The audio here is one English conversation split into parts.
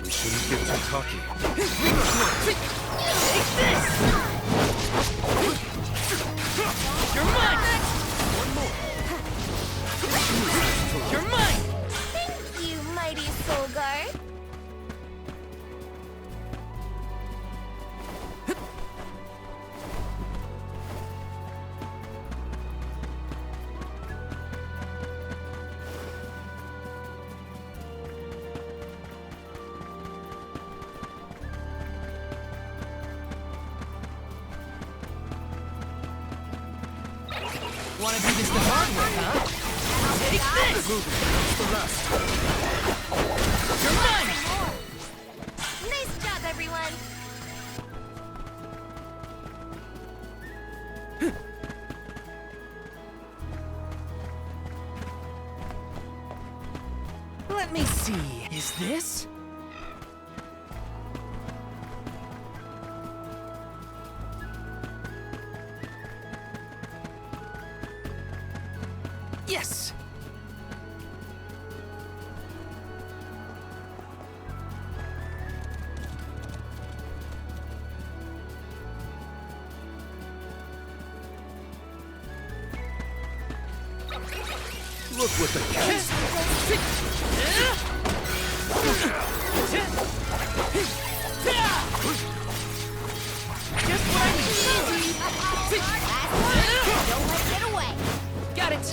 We shouldn't get too cocky. Take this! You're mine! One more. You're mine! Thank you, mighty soul guard. Wanna do this the hard way, huh? Take this! That's the last. You're mine! Nice job, everyone. Let me see. Is this? Yes! Look what the cat's Just what I need. Don't let it get away. Got it.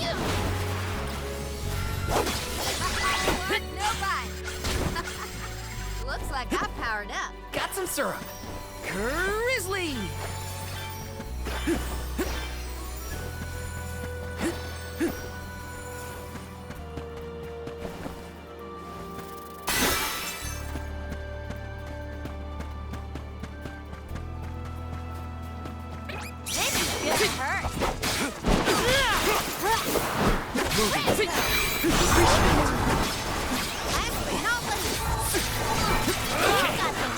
No fun. Looks like I powered up. Got some syrup. Grizzly! This is gonna hurt. Last but not least. Got them.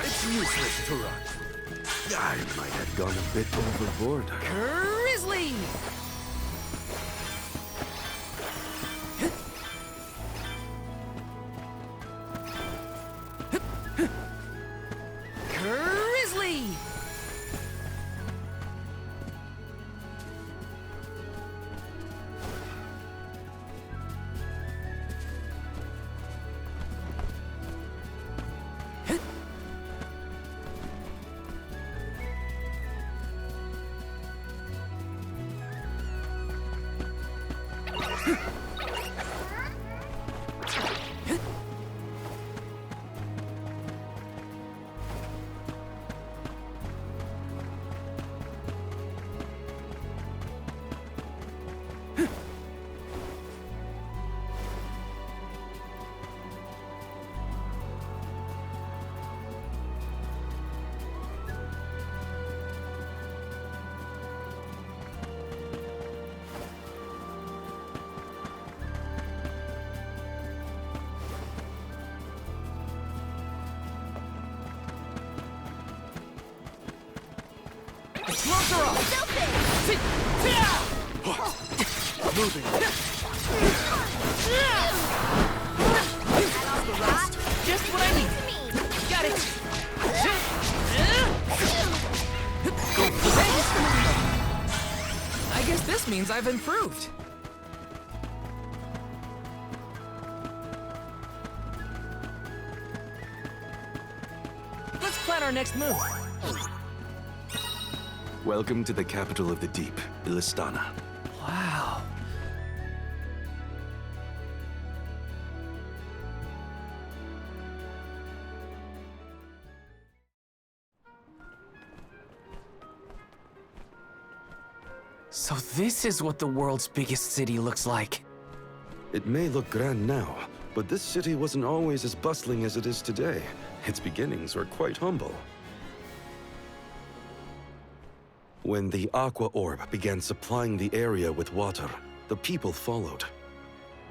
It's useless to run. I might have gone a bit overboard. Grizzly! Grizzly! Closer up! Moving. Just what I need. Got it. I guess this means I've improved. Let's plan our next move. Welcome to the capital of the deep, Illistana. Wow. So this is what the world's biggest city looks like. It may look grand now, but this city wasn't always as bustling as it is today. Its beginnings were quite humble. When the Aqua Orb began supplying the area with water, the people followed.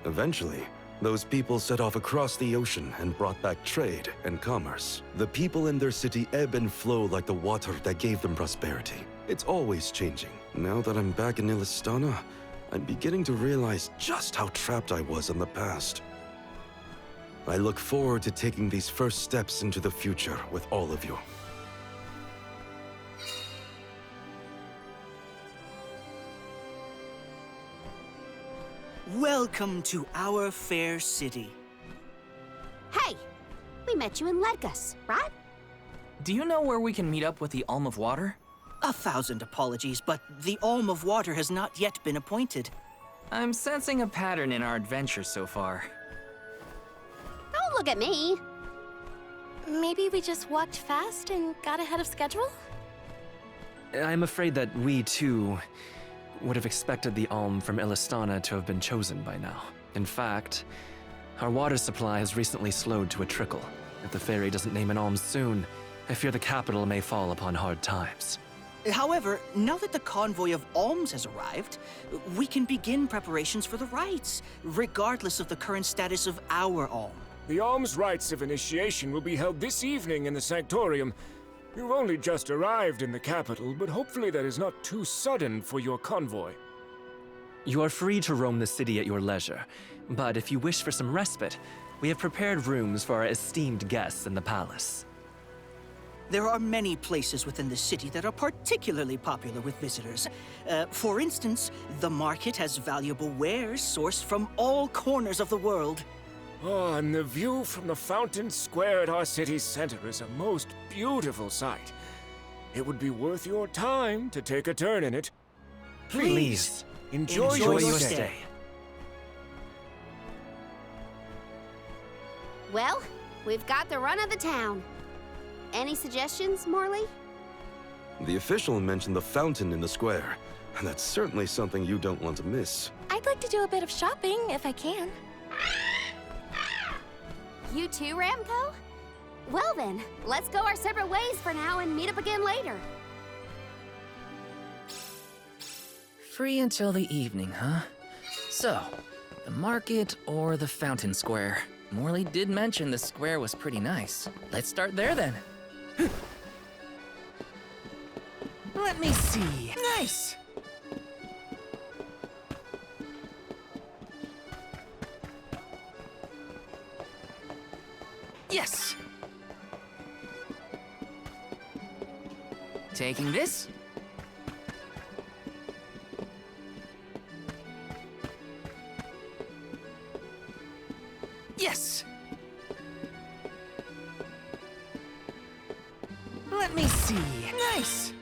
Eventually, those people set off across the ocean and brought back trade and commerce. The people in their city ebb and flow like the water that gave them prosperity. It's always changing. Now that I'm back in Illistana, I'm beginning to realize just how trapped I was in the past. I look forward to taking these first steps into the future with all of you. Welcome to our fair city. Hey, we met you in Ledgus, right? Do you know where we can meet up with the Alm of Water? 1,000 apologies, but the Alm of Water has not yet been appointed. I'm sensing a pattern in our adventure so far. Don't look at me. Maybe we just walked fast and got ahead of schedule? I'm afraid that we, too, would have expected the Alm from Illistana to have been chosen by now. In fact, our water supply has recently slowed to a trickle. If the fairy doesn't name an Alm soon, I fear the capital may fall upon hard times. However, now that the convoy of alms has arrived, we can begin preparations for the rites, regardless of the current status of our alm. The alms rites of initiation will be held this evening in the Sanctorium. You've only just arrived in the capital, but hopefully that is not too sudden for your convoy. You are free to roam the city at your leisure, but if you wish for some respite, we have prepared rooms for our esteemed guests in the palace. There are many places within the city that are particularly popular with visitors. For instance, the market has valuable wares sourced from all corners of the world. Oh, and the view from the fountain square at our city center is a most beautiful sight. It would be worth your time to take a turn in it. Please, enjoy enjoy your your stay. stay. Well, we've got the run of the town. Any suggestions, Morley? The official mentioned the fountain in the square, and that's certainly something you don't want to miss. I'd like to do a bit of shopping, if I can. You too, Ramco? Well then, let's go our separate ways for now and meet up again later. Free until the evening, huh? So, the market or the fountain square? Morley did mention the square was pretty nice. Let's start there then. Let me see. Nice! Yes! Taking this? Yes! Let me see. Nice!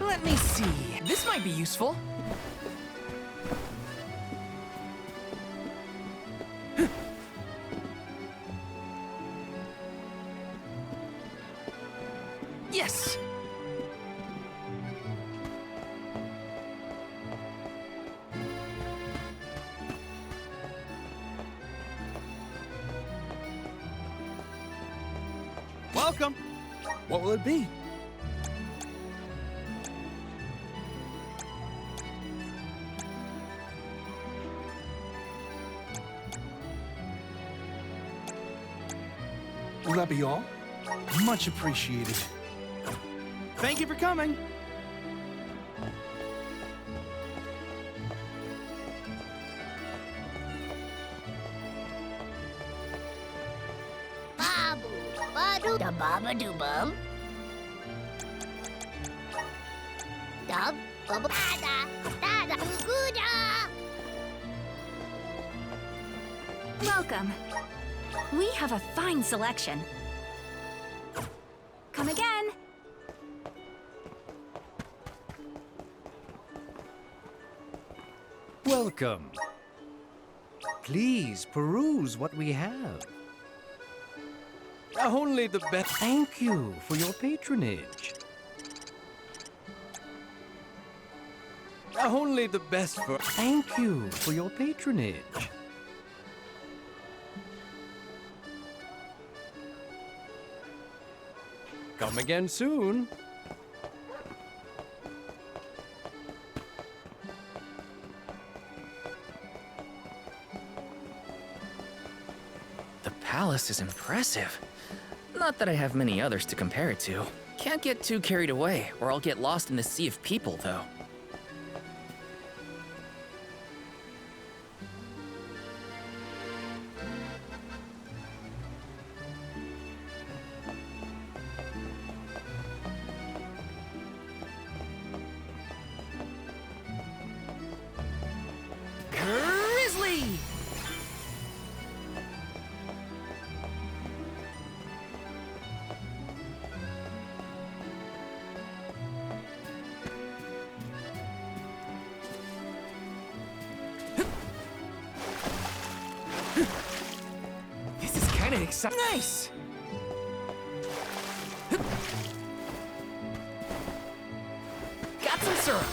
Let me see. This might be useful. Yes! Welcome. What will it be? Will that be all? Much appreciated. Thank you for coming. Babu, badu, da baba do bum. Dub, bubba, da da, gooda. Welcome. We have a fine selection. Come again. Welcome. Please peruse what we have. Only the best. Thank you for your patronage. Only the best for. Thank you for your patronage. Come again soon. palace is impressive. Not that I have many others to compare it to. Can't get too carried away, or I'll get lost in the sea of people, though. Grizzly! This is kind of exciting. Nice! Got some syrup.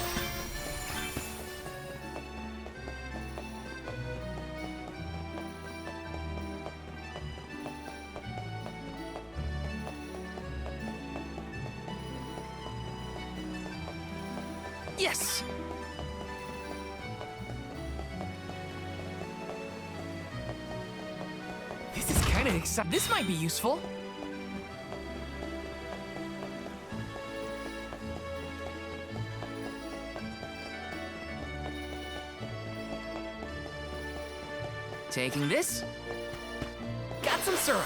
Yes! This is kind of exciting. This might be useful. Taking this. Got some syrup.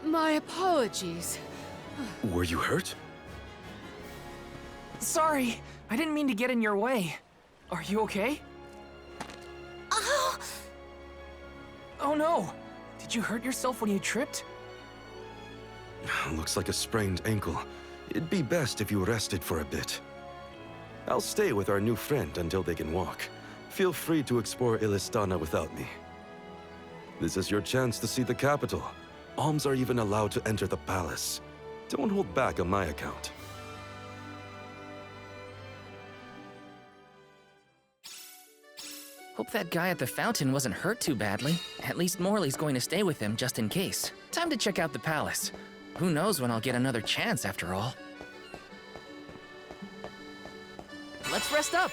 My apologies. Were you hurt? Sorry, I didn't mean to get in your way. Are you okay? Oh no! Did you hurt yourself when you tripped? Looks like a sprained ankle. It'd be best if you rested for a bit. I'll stay with our new friend until they can walk. Feel free to explore Illistana without me. This is your chance to see the capital. Alms are even allowed to enter the palace. Don't hold back on my account. Hope that guy at the fountain wasn't hurt too badly. At least Morley's going to stay with him just in case. Time to check out the palace. Who knows when I'll get another chance after all. Let's rest up!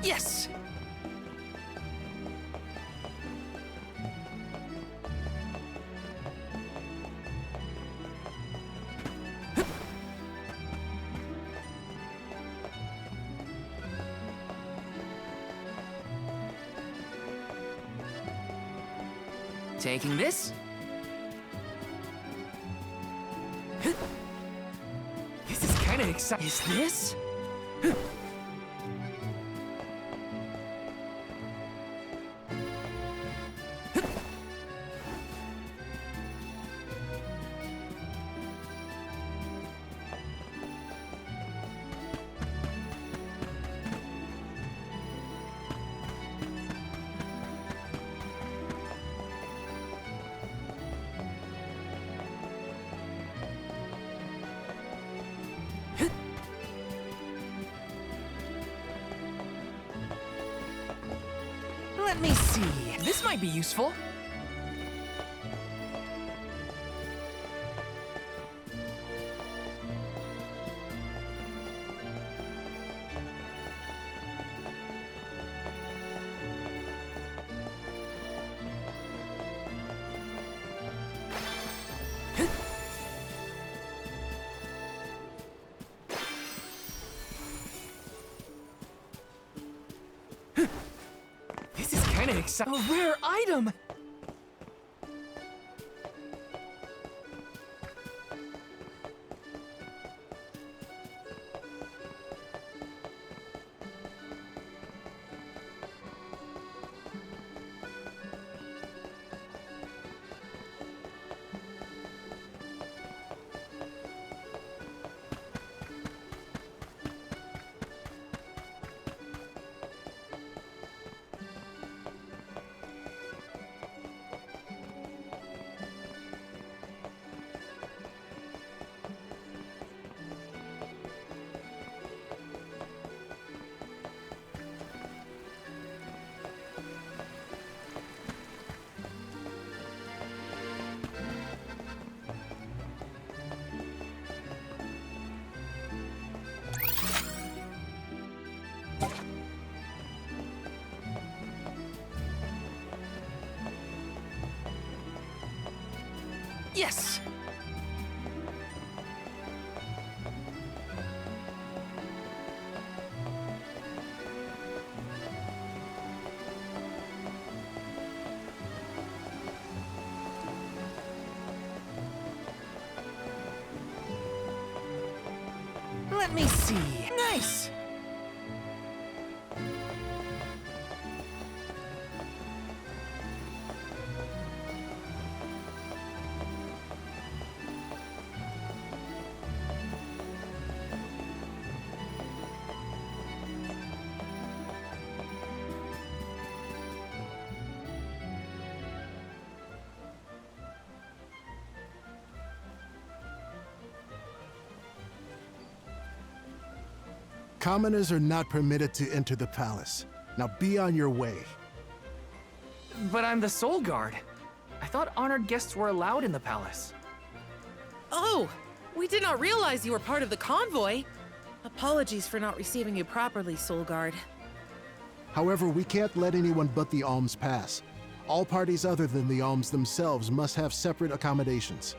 Yes! Taking this. This is kind of exciting. Is this? Let me see. This might be useful. A rare item! Yes! Let me see. Nice! Commoners are not permitted to enter the palace. Now be on your way. But I'm the Soul Guard. I thought honored guests were allowed in the palace. Oh, we did not realize you were part of the convoy. Apologies for not receiving you properly, Soul Guard. However, we can't let anyone but the alms pass. All parties other than the alms themselves must have separate accommodations.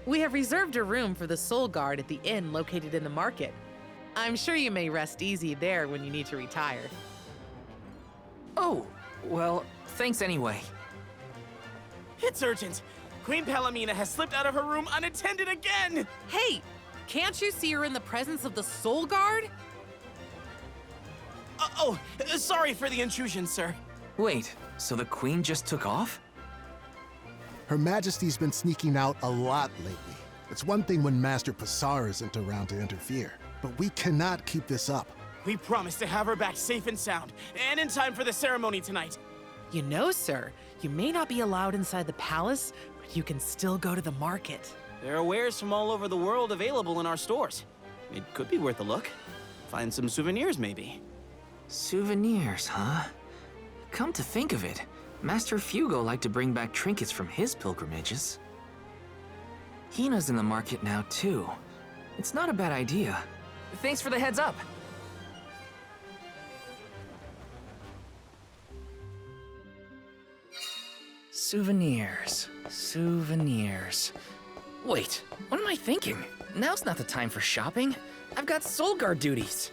We have reserved a room for the Soul Guard at the inn located in the market. I'm sure you may rest easy there when you need to retire. Oh, well, thanks anyway. It's urgent. Queen Palomina has slipped out of her room unattended again! Hey, can't you see her in the presence of the Soul Guard? Sorry for the intrusion, sir. Wait, so the Queen just took off? Her Majesty's been sneaking out a lot lately. It's one thing when Master Passar isn't around to interfere, but we cannot keep this up. We promised to have her back safe and sound, and in time for the ceremony tonight. You know, sir, you may not be allowed inside the palace, but you can still go to the market. There are wares from all over the world available in our stores. It could be worth a look. Find some souvenirs, maybe. Souvenirs, huh? Come to think of it, Master Fugo liked to bring back trinkets from his pilgrimages. Hina's in the market now, too. It's not a bad idea. Thanks for the heads up. Souvenirs. Wait, what am I thinking? Now's not the time for shopping. I've got Soul Guard duties.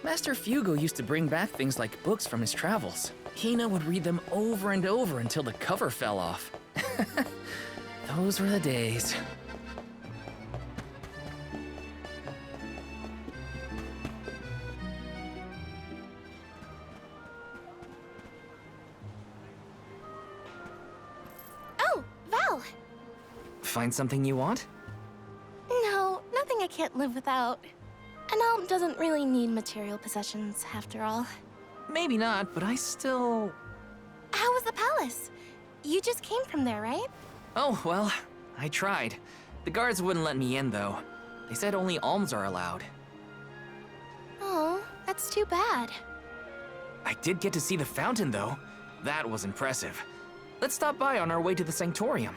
Master Fugo used to bring back things like books from his travels. Hina would read them over and over until the cover fell off. Those were the days. Oh, Val! Find something you want? No, nothing I can't live without. An alm doesn't really need material possessions, after all. Maybe not, but I still... How was the palace? You just came from there, right? Oh, well, I tried. The guards wouldn't let me in, though. They said only alms are allowed. Oh, that's too bad. I did get to see the fountain, though. That was impressive. Let's stop by on our way to the Sanctorium.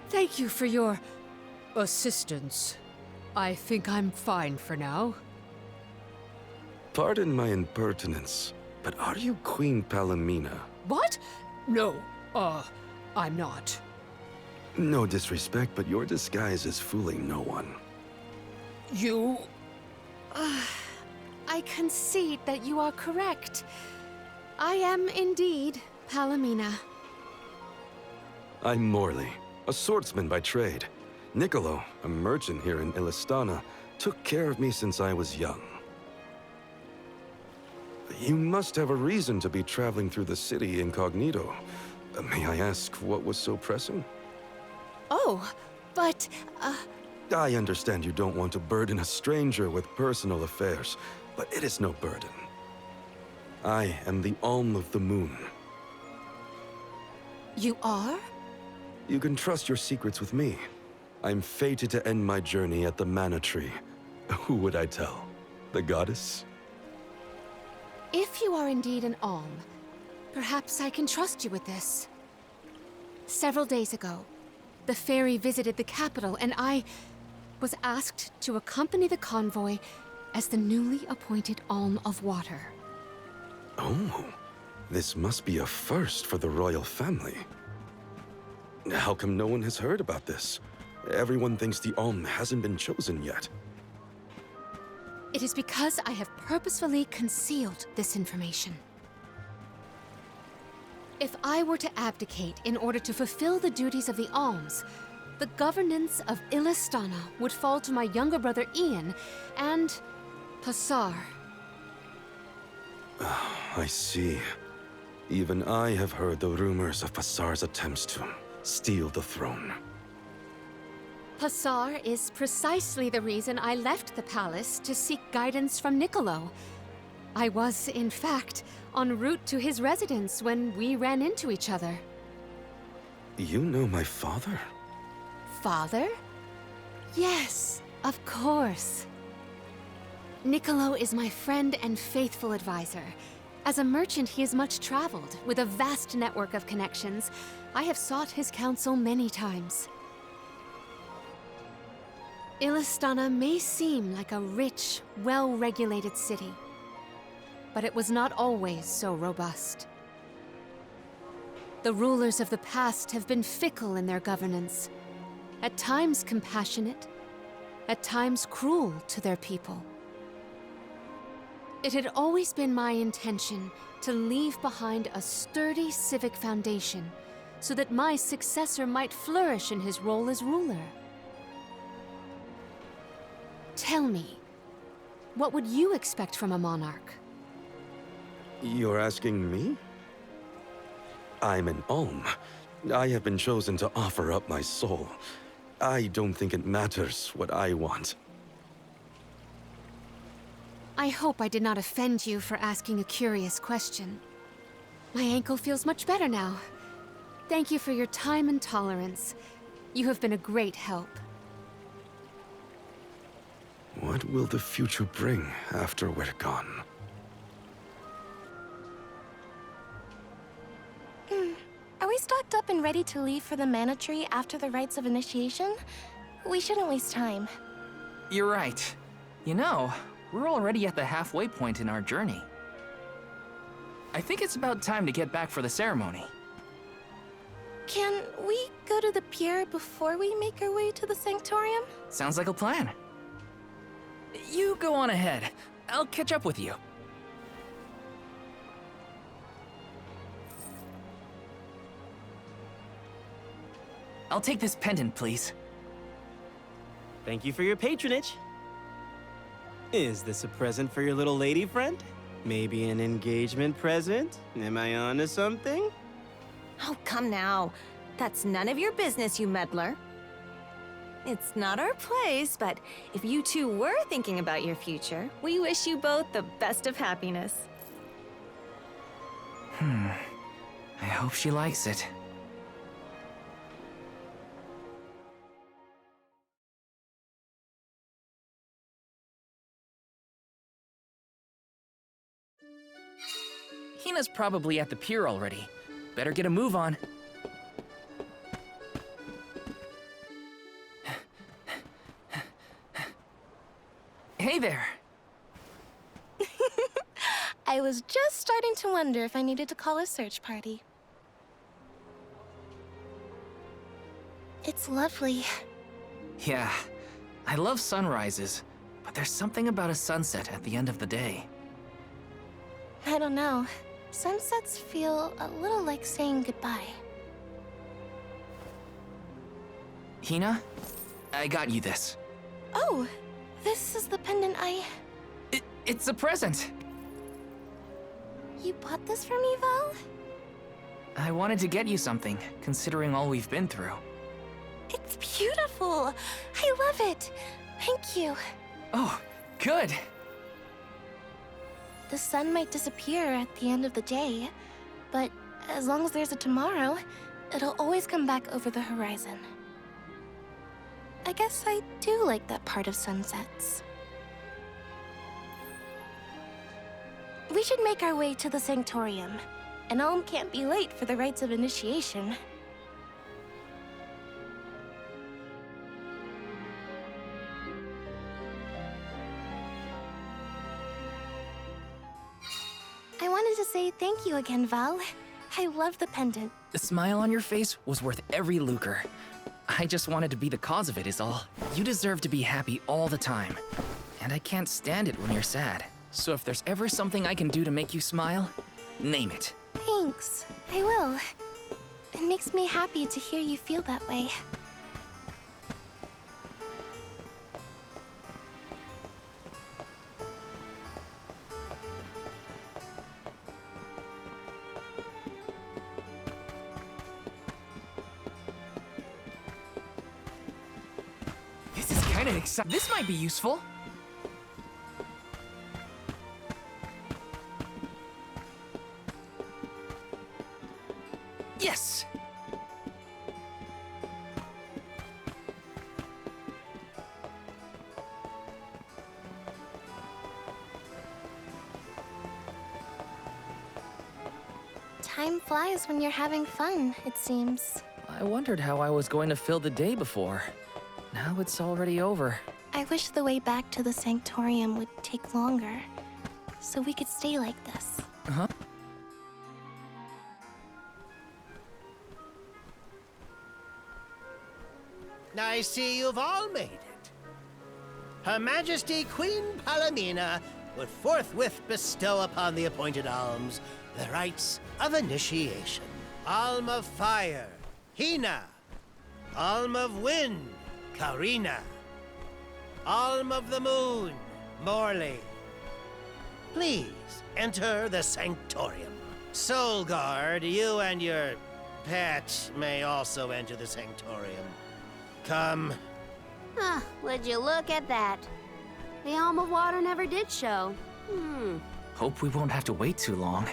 Thank you for your assistance. I think I'm fine for now. Pardon my impertinence, but are you Queen Palomina? What? No, I'm not. No disrespect, but your disguise is fooling no one. You... I concede that you are correct. I am indeed Palomina. I'm Morley, a swordsman by trade. Niccolo, a merchant here in Illistana, took care of me since I was young. You must have a reason to be traveling through the city incognito. May I ask what was so pressing? Oh, but, I understand you don't want to burden a stranger with personal affairs, but it is no burden. I am the Alm of the Moon. You are? You can trust your secrets with me. I'm fated to end my journey at the Mana Tree. Who would I tell? The goddess? If you are indeed an Alm, perhaps I can trust you with this. Several days ago, the fairy visited the capital, and I was asked to accompany the convoy as the newly appointed Alm of Water. Oh, this must be a first for the royal family. How come no one has heard about this? Everyone thinks the Alm hasn't been chosen yet. It is because I have purposefully concealed this information. If I were to abdicate in order to fulfill the duties of the Alms, the governance of Illistana would fall to my younger brother Ian and Passar. I see. Even I have heard the rumors of Passar's attempts to steal the throne. Passar is precisely the reason I left the palace to seek guidance from Niccolo. I was, in fact, en route to his residence when we ran into each other. You know my father? Father? Yes, of course. Niccolo is my friend and faithful advisor. As a merchant, he is much traveled, with a vast network of connections. I have sought his counsel many times. Illistana may seem like a rich, well-regulated city, but it was not always so robust. The rulers of the past have been fickle in their governance, at times compassionate, at times cruel to their people. It had always been my intention to leave behind a sturdy civic foundation so that my successor might flourish in his role as ruler. Tell me, what would you expect from a monarch? You're asking me? I'm an Alm. I have been chosen to offer up my soul. I don't think it matters what I want. I hope I did not offend you for asking a curious question. My ankle feels much better now. Thank you for your time and tolerance. You have been a great help. What will the future bring after we're gone? Are we stocked up and ready to leave for the Mana Tree after the rites of initiation? We shouldn't waste time. You're right. You know, we're already at the halfway point in our journey. I think it's about time to get back for the ceremony. Can we go to the pier before we make our way to the Sanctorium? Sounds like a plan. You go on ahead. I'll catch up with you. I'll take this pendant, please. Thank you for your patronage. Is this a present for your little lady friend? Maybe an engagement present? Am I onto something? Oh, come now. That's none of your business, you meddler. It's not our place, but if you two were thinking about your future, we wish you both the best of happiness. I hope she likes it. Hina's probably at the pier already. Better get a move on. Hey there! I was just starting to wonder if I needed to call a search party. It's lovely. Yeah, I love sunrises, but there's something about a sunset at the end of the day. I don't know. Sunsets feel a little like saying goodbye. Hina, I got you this. Oh, this is the pendant It's a present! You bought this for me, Val? I wanted to get you something, considering all we've been through. It's beautiful! I love it! Thank you. Oh, good! The sun might disappear at the end of the day, but as long as there's a tomorrow, it'll always come back over the horizon. I guess I do like that part of sunsets. We should make our way to the Sanctorium. An alm can't be late for the rites of initiation. I wanted to say thank you again, Val. I love the pendant. The smile on your face was worth every lucre. I just wanted to be the cause of it is all. You deserve to be happy all the time. And I can't stand it when you're sad. So if there's ever something I can do to make you smile, name it. Thanks. I will. It makes me happy to hear you feel that way. This is kind of exciting. This might be useful. Yes! Time flies when you're having fun, it seems. I wondered how I was going to fill the day before. Now it's already over. I wish the way back to the Sanctorium would take longer, so we could stay like this. Uh-huh. I see you've all made it. Her Majesty Queen Palomina would forthwith bestow upon the appointed alms the rites of initiation. Alm of Fire, Hina. Alm of Wind, Karina. Alm of the Moon, Morley. Please, enter the Sanctorium. Soul Guard, you and your pet may also enter the Sanctorium. Come. Huh, would you look at that? The Alm of Water never did show. Hope we won't have to wait too long.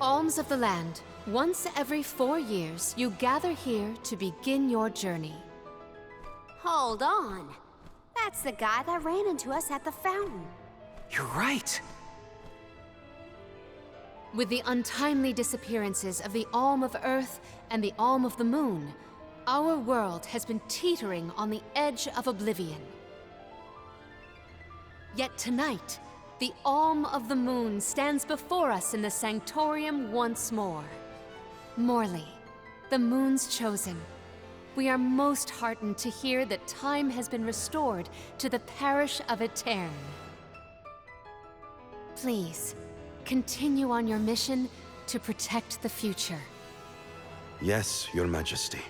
Alms of the land. Once every 4 years, you gather here to begin your journey. Hold on. That's the guy that ran into us at the fountain. You're right. With the untimely disappearances of the Alm of Earth and the Alm of the Moon, our world has been teetering on the edge of oblivion. Yet tonight, the Alm of the Moon stands before us in the Sanctorium once more. Morley, the Moon's chosen. We are most heartened to hear that time has been restored to the parish of Etern. Please, continue on your mission to protect the future. Yes, Your Majesty.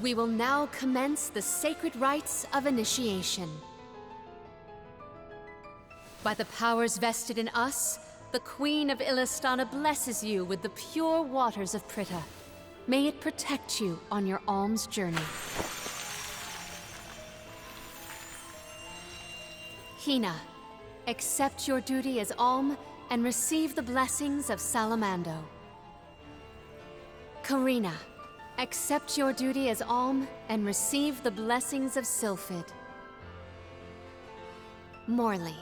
We will now commence the sacred rites of initiation. By the powers vested in us, the Queen of Illistana blesses you with the pure waters of Pritta. May it protect you on your alms journey. Hina, accept your duty as alm and receive the blessings of Salamando. Karina, accept your duty as alm and receive the blessings of Sylphid. Morley,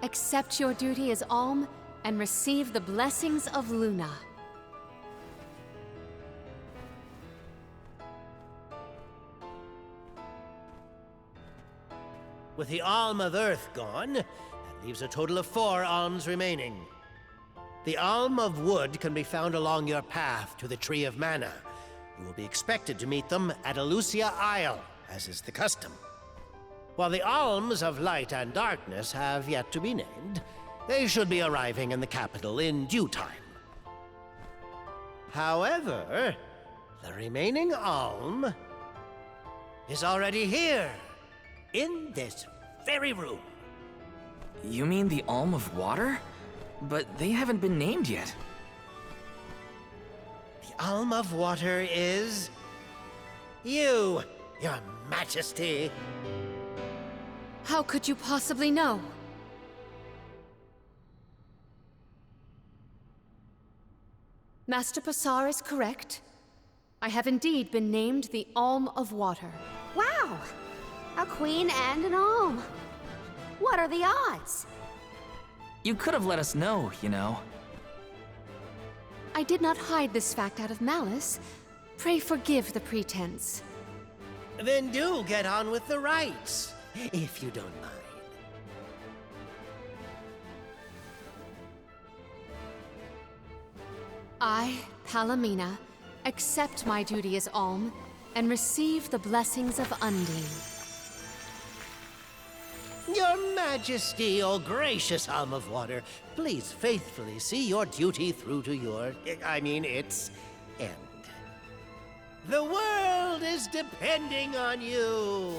accept your duty as alm and receive the blessings of Luna. With the Alm of Earth gone, that leaves a total of 4 alms remaining. The Alm of Wood can be found along your path to the Tree of Mana. You will be expected to meet them at Elusia Isle, as is the custom. While the Alms of Light and Darkness have yet to be named, they should be arriving in the capital in due time. However, the remaining alm is already here, in this very room. You mean the Alm of Water? But they haven't been named yet. The Alm of Water is... you, Your Majesty. How could you possibly know? Master Pasar is correct. I have indeed been named the Alm of Water. Wow! A queen and an alm. What are the odds? You could have let us know, you know. I did not hide this fact out of malice. Pray forgive the pretense. Then do get on with the rites, if you don't mind. I, Palomina, accept my duty as Alm and receive the blessings of Undine. Your Majesty, O gracious Alm of Water, please faithfully see your duty through to its end. The world is depending on you.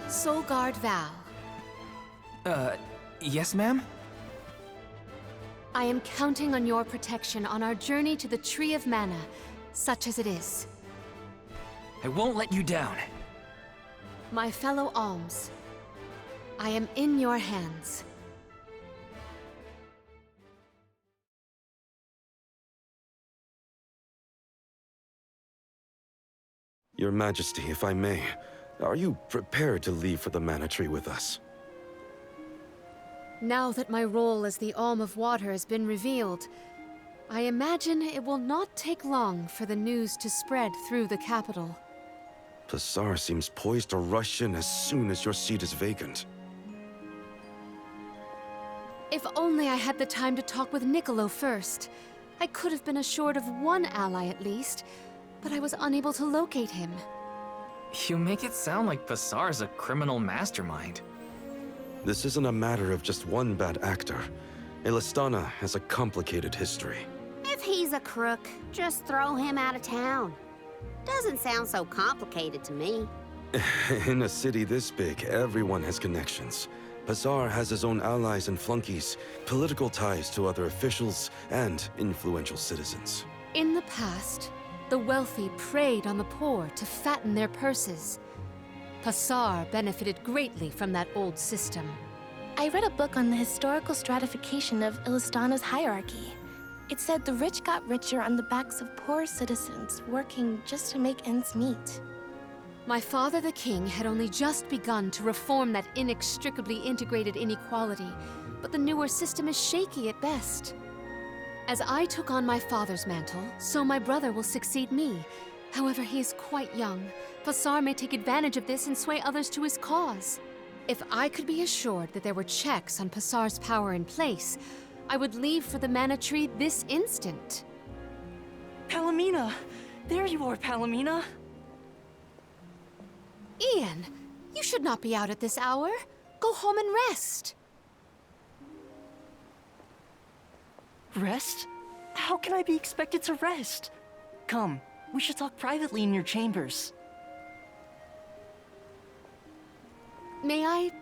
Soul Guard Val, Yes, ma'am? I am counting on your protection on our journey to the Tree of Mana, such as it is. I won't let you down. My fellow alms, I am in your hands. Your Majesty, if I may, are you prepared to leave for the Mana Tree with us? Now that my role as the Alm of Water has been revealed, I imagine it will not take long for the news to spread through the capital. Pasar seems poised to rush in as soon as your seat is vacant. If only I had the time to talk with Niccolo first. I could have been assured of one ally at least, but I was unable to locate him. You make it sound like Pasar's a criminal mastermind. This isn't a matter of just one bad actor. Elistana has a complicated history. If he's a crook, just throw him out of town. Doesn't sound so complicated to me. In a city this big, everyone has connections. Pasar has his own allies and flunkies, political ties to other officials, and influential citizens. In the past, the wealthy preyed on the poor to fatten their purses. Pasar benefited greatly from that old system. I read a book on the historical stratification of Ilistana's hierarchy. It said the rich got richer on the backs of poor citizens working just to make ends meet. My father the king had only just begun to reform that inextricably integrated inequality, but the newer system is shaky at best. As I took on my father's mantle, so my brother will succeed me. However, he is quite young. Pasar may take advantage of this and sway others to his cause. If I could be assured that there were checks on Pasar's power in place, I would leave for the Mana Tree this instant. Palomina! There you are, Palomina! Ian, you should not be out at this hour. Go home and rest. Rest? How can I be expected to rest? Come, we should talk privately in your chambers. May I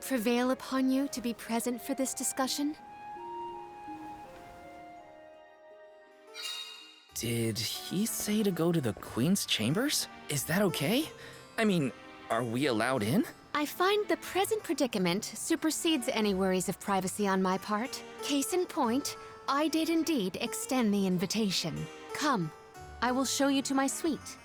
prevail upon you to be present for this discussion? Did he say to go to the Queen's chambers? Is that okay? I mean, are we allowed in? I find the present predicament supersedes any worries of privacy on my part. Case in point, I did indeed extend the invitation. Come, I will show you to my suite.